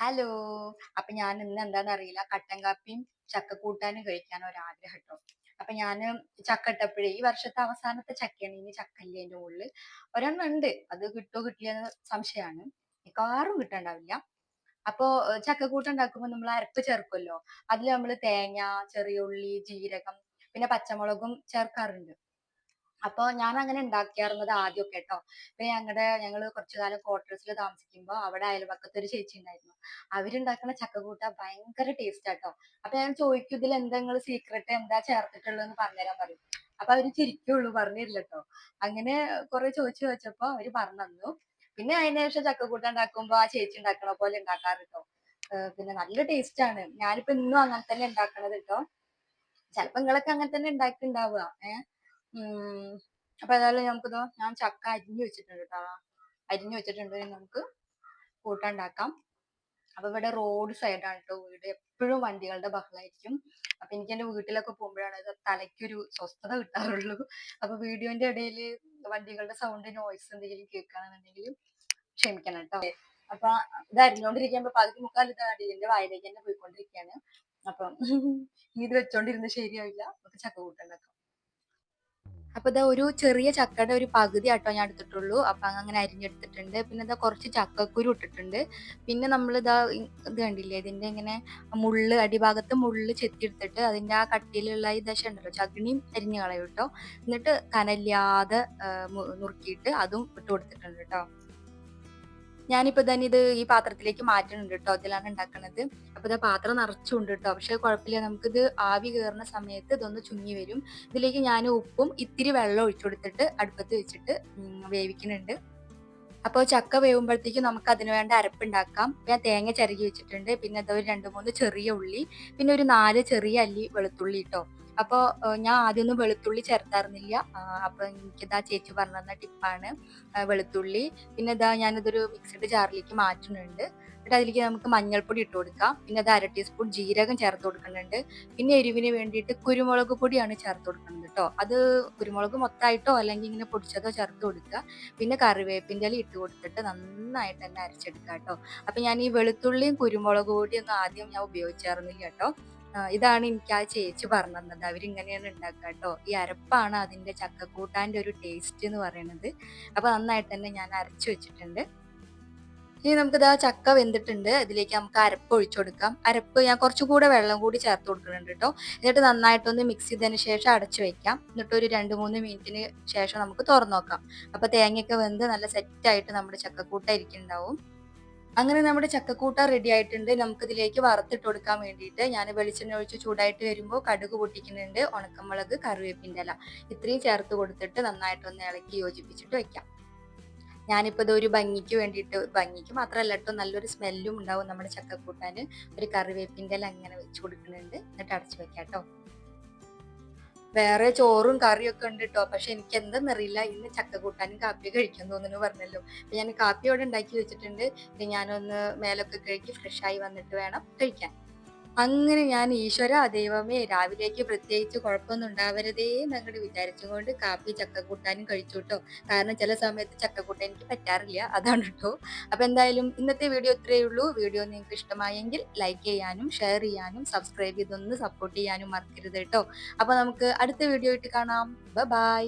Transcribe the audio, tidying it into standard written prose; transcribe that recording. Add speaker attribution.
Speaker 1: Hello. അപ്പൊ ഞാൻ ഇന്ന് എന്താന്നറിയില്ല കട്ടൻ കാപ്പിയും ചക്കക്കൂട്ടാനും കഴിക്കാൻ ഒരാഗ്രഹം ട്ടോ. അപ്പൊ ഞാന് ചക്ക ഇട്ടപ്പോഴേ ഈ വർഷത്തെ അവസാനത്തെ ചക്കയാണ്. ഇനി ചക്കല്ലേ അതിന്റെ മുകളില് ഒരെണ്ണം ഉണ്ട്. അത് കിട്ടോ കിട്ടില്ലെന്ന് സംശയമാണ്. മിക്കവാറും കിട്ടണ്ടാവില്ല. അപ്പൊ ചക്കക്കൂട്ടൻ ഉണ്ടാക്കുമ്പോ നമ്മൾ അരപ്പ് ചേർക്കുമല്ലോ. അതിൽ നമ്മൾ തേങ്ങ, ചെറിയ ഉള്ളി, ജീരകം പിന്നെ പച്ചമുളകും ചേർക്കാറുണ്ട്. അപ്പൊ ഞാൻ അങ്ങനെ ഉണ്ടാക്കിയാർന്നത് ആദ്യമൊക്കെ കേട്ടോ. പിന്നെ ഞങ്ങള് കുറച്ചു കാലം ക്വാർട്ടേഴ്സിൽ താമസിക്കുമ്പോ അവിടെ അയൽപക്കത്ത് ഒരു ചേച്ചി ഉണ്ടായിരുന്നു. അവരുണ്ടാക്കുന്ന ചക്കക്കൂട്ടാൻ ഭയങ്കര ടേസ്റ്റ് ആട്ടോ. അപ്പൊ ഞാൻ ചോദിക്കും ഇതിൽ എന്താ നിങ്ങൾ സീക്രട്ട് എന്താ ചേർത്തിട്ടുള്ളതെന്ന് പറഞ്ഞുതരാൻ പറയും. അപ്പൊ അവര് ചിരിക്കുള്ളൂ, പറഞ്ഞു തരില്ല ട്ടോ. അങ്ങനെ കുറെ ചോദിച്ചു ചോദിച്ചപ്പോ അവര് പറഞ്ഞു തന്നു. പിന്നെ അതിന് ശേഷം ചക്കക്കൂട്ടാൻ ഉണ്ടാക്കുമ്പോ ആ ചേച്ചി ഉണ്ടാക്കണ പോലെ ഉണ്ടാക്കാറുട്ടോ. പിന്നെ നല്ല ടേസ്റ്റ് ആണ്. ഞാനിപ്പോ ഇന്നും അങ്ങനെ തന്നെ ഉണ്ടാക്കണത് ട്ടോ. ചിലപ്പോ നിങ്ങളൊക്കെ അങ്ങനെ തന്നെ ഉണ്ടാക്കിണ്ടാവുക. ഉം അപ്പൊ ഏതായാലും നമുക്കിതോ ഞാൻ ചക്ക അരിഞ്ഞു വെച്ചിട്ടുണ്ട് കേട്ടോ. അരിഞ്ഞു വെച്ചിട്ടുണ്ട്. ഇനി നമുക്ക് കൂട്ടാൻ ഉണ്ടാക്കാം. അപ്പൊ ഇവിടെ റോഡ് സൈഡാണ് കേട്ടോ വീട്. എപ്പോഴും വണ്ടികളുടെ ബഹളായിരിക്കും. അപ്പൊ എനിക്ക് എന്റെ വീട്ടിലൊക്കെ പോകുമ്പോഴാണ് ഇത് തലയ്ക്കൊരു സ്വസ്ഥത കിട്ടാറുള്ളൂ. അപ്പൊ വീഡിയോന്റെ ഇടയിൽ വണ്ടികളുടെ സൗണ്ട് നോയ്സ് എന്തെങ്കിലും കേൾക്കുകയാണെന്നുണ്ടെങ്കിൽ ക്ഷമിക്കണം കേട്ടോ. അപ്പൊ ഇത് അരിഞ്ഞോണ്ടിരിക്കുമ്പോ പകുതി മുക്കാൽ ഇത് എന്റെ വായിലേക്ക് തന്നെ പോയിക്കൊണ്ടിരിക്കുകയാണ്. അപ്പം ഇനി ഇത് വെച്ചോണ്ടിരുന്ന് ശരിയാവില്ല. നമുക്ക് ചക്ക കൂട്ടുണ്ടാക്കാം. അപ്പൊ ഇതാ ഒരു ചെറിയ ചക്കയുടെ ഒരു പകുതി ആട്ടോ ഞാൻ എടുത്തിട്ടുള്ളൂ. അപ്പൊ അങ്ങനെ അരിഞ്ഞെടുത്തിട്ടുണ്ട്. പിന്നെ ഇതാ കുറച്ച് ചക്കക്കുരു ഇട്ടിട്ടുണ്ട്. പിന്നെ നമ്മളിതാ ഇത് കണ്ടില്ലേ, ഇതിന്റെ ഇങ്ങനെ അടിഭാഗത്ത് മുള്ള് ചെത്തിയെടുത്തിട്ട് അതിന്റെ ആ കട്ടിയിലുള്ള ഈ ദശ ഉണ്ടല്ലോ, ചകിണിയും അരിഞ്ഞു കളയും കേട്ടോ. എന്നിട്ട് കനല്ലാതെ നുറുക്കിയിട്ട് അതും ഇട്ട് കൊടുത്തിട്ടുണ്ട് കേട്ടോ. ഞാനിപ്പോ തന്നെ ഇത് ഈ പാത്രത്തിലേക്ക് മാറ്റുന്നുണ്ട് കേട്ടോ. അതിലാണ് ഉണ്ടാക്കുന്നത്. അപ്പൊ ഇതാ പാത്രം നിറച്ചുണ്ട് കേട്ടോ. പക്ഷെ കുഴപ്പമില്ല, നമുക്കിത് ആവി കയറുന്ന സമയത്ത് ഇതൊന്ന് ചുങ്ങി വരും. ഇതിലേക്ക് ഞാൻ ഉപ്പും ഇത്തിരി വെള്ളം ഒഴിച്ചു കൊടുത്തിട്ട് അടുപ്പത്ത് വെച്ചിട്ട് വേവിക്കുന്നുണ്ട്. അപ്പോൾ ചക്ക വേവുമ്പോഴത്തേക്കും നമുക്ക് അതിന് വേണ്ട അരപ്പുണ്ടാക്കാം. ഞാൻ തേങ്ങ ചിരകി വെച്ചിട്ടുണ്ട്. പിന്നെ അതൊരു 2-3 ചെറിയ ഉള്ളി, പിന്നെ ഒരു 4 ചെറിയ അല്ലി വെളുത്തുള്ളി ട്ടോ. അപ്പോൾ ഞാൻ ആദ്യമൊന്നും വെളുത്തുള്ളി ചേർത്തായിരുന്നില്ല. അപ്പൊ എനിക്കിതാ ചേച്ചി പറഞ്ഞു തന്ന ടിപ്പാണ് വെളുത്തുള്ളി. പിന്നെ ഇതാ ഞാനിതൊരു മിക്സിയുടെ ജാറിലേക്ക് മാറ്റുന്നുണ്ട്. എന്നിട്ട് അതിലേക്ക് നമുക്ക് മഞ്ഞൾപ്പൊടി ഇട്ട് കൊടുക്കാം. പിന്നെ അത് 1/2 ടീസ്പൂൺ ജീരകം ചേർത്ത് കൊടുക്കുന്നുണ്ട്. പിന്നെ എരിവിന് വേണ്ടിയിട്ട് കുരുമുളക് പൊടിയാണ് ചേർത്ത് കൊടുക്കുന്നത് കേട്ടോ. അത് കുരുമുളക് മൊത്തമായിട്ടോ അല്ലെങ്കിൽ ഇങ്ങനെ പൊടിച്ചതോ ചേർത്ത് കൊടുക്കുക. പിന്നെ കറിവേപ്പിൻ്റെ ഇല ഇട്ട് കൊടുത്തിട്ട് നന്നായിട്ട് തന്നെ അരച്ചെടുക്കുക കേട്ടോ. അപ്പൊ ഞാൻ ഈ വെളുത്തുള്ളിയും കുരുമുളക് പൊടിയും ഒന്നും ആദ്യം ഞാൻ ഉപയോഗിച്ചായിരുന്നില്ല കേട്ടോ. ഇതാണ് എനിക്ക് ആ ചേച്ചി പറഞ്ഞു തന്നത്. അവരിങ്ങനെയാണ് ഉണ്ടാക്കുക കേട്ടോ. ഈ അരപ്പാണ് അതിന്റെ ചക്കക്കൂട്ടാന്റെ ഒരു ടേസ്റ്റ് എന്ന് പറയുന്നത്. അപ്പൊ നന്നായിട്ട് തന്നെ ഞാൻ അരച്ചു വെച്ചിട്ടുണ്ട്. ഇനി നമുക്കിതാ ചക്ക വെന്തിട്ടുണ്ട്. ഇതിലേക്ക് നമുക്ക് അരപ്പ് ഒഴിച്ചു കൊടുക്കാം. അരപ്പ് ഞാൻ കുറച്ചുകൂടെ വെള്ളം കൂടി ചേർത്ത് കൊടുക്കുന്നുണ്ട് കേട്ടോ. എന്നിട്ട് നന്നായിട്ടൊന്ന് മിക്സ് ചെയ്തതിന് ശേഷം അടച്ചു വെക്കാം. എന്നിട്ട് ഒരു 2-3 മിനിറ്റിന് ശേഷം നമുക്ക് തുറന്നു നോക്കാം. അപ്പൊ തേങ്ങയൊക്കെ വെന്ത് നല്ല സെറ്റായിട്ട് നമ്മുടെ ചക്കക്കൂട്ട ഇരിക്കുന്നുണ്ടാവും. അങ്ങനെ നമ്മുടെ ചക്കക്കൂട്ട റെഡി ആയിട്ടുണ്ട്. നമുക്കിതിലേക്ക് വറുത്തിട്ട് കൊടുക്കാൻ വേണ്ടിയിട്ട് ഞാൻ വെളിച്ചെണ്ണ ഒഴിച്ച് ചൂടായിട്ട് വരുമ്പോൾ കടുക് പൊട്ടിക്കുന്നുണ്ട്, ഉണക്കമുളക്, കറിവേപ്പിൻ്റെ ഇല ഇത്രയും ചേർത്ത് കൊടുത്തിട്ട് നന്നായിട്ടൊന്ന് ഇളക്കി യോജിപ്പിച്ചിട്ട് വെക്കാം. ഞാനിപ്പോൾ ഇതൊരു ഭംഗിക്ക് വേണ്ടിയിട്ട്, ഭംഗിക്ക് മാത്രമല്ല കേട്ടോ, നല്ലൊരു സ്മെല്ലും ഉണ്ടാവും നമ്മുടെ ചക്കക്കൂട്ടാന്. ഒരു കറിവേപ്പിൻ്റെ ഇല അങ്ങനെ വെച്ച് കൊടുക്കുന്നുണ്ട്. എന്നിട്ട് അടച്ചു വെക്കാം കേട്ടോ. വേറെ ചോറും കറിയും ഒക്കെ ഉണ്ട് കേട്ടോ. പക്ഷെ എനിക്ക് എന്തെന്നറിയില്ല, ഇന്ന് ചക്കക്കൂട്ടാനും കാപ്പിയും കഴിക്കാൻ തോന്നുന്നു പറഞ്ഞല്ലോ. അപ്പൊ ഞാൻ കാപ്പി അവിടെ ഉണ്ടാക്കി വെച്ചിട്ടുണ്ട്. ഇനി ഞാനൊന്ന് മേലൊക്കെ കഴുകി ഫ്രഷ് ആയി വന്നിട്ട് വേണം കഴിക്കാൻ. അങ്ങനെ ഞാൻ ഈശ്വര ദൈവമേ രാവിലേക്ക് പ്രത്യേകിച്ച് കുഴപ്പമൊന്നും ഉണ്ടാവരുതേ എന്നങ്ങോട്ട് വിചാരിച്ചുകൊണ്ട് കാപ്പി ചക്കക്കൂട്ടാനും കഴിച്ചു കേട്ടോ. കാരണം ചില സമയത്ത് ചക്കക്കൂട്ടാൻ എനിക്ക് പറ്റാറില്ല, അതാണ് കേട്ടോ. അപ്പൊ എന്തായാലും ഇന്നത്തെ വീഡിയോ ഇത്രയേ ഉള്ളൂ. വീഡിയോ നിങ്ങൾക്ക് ഇഷ്ടമായെങ്കിൽ ലൈക്ക് ചെയ്യാനും ഷെയർ ചെയ്യാനും സബ്സ്ക്രൈബ് ചെയ്തൊന്ന് സപ്പോർട്ട് ചെയ്യാനും മറക്കരുത് കേട്ടോ. അപ്പൊ നമുക്ക് അടുത്ത വീഡിയോ ആയിട്ട് കാണാം. ബൈ.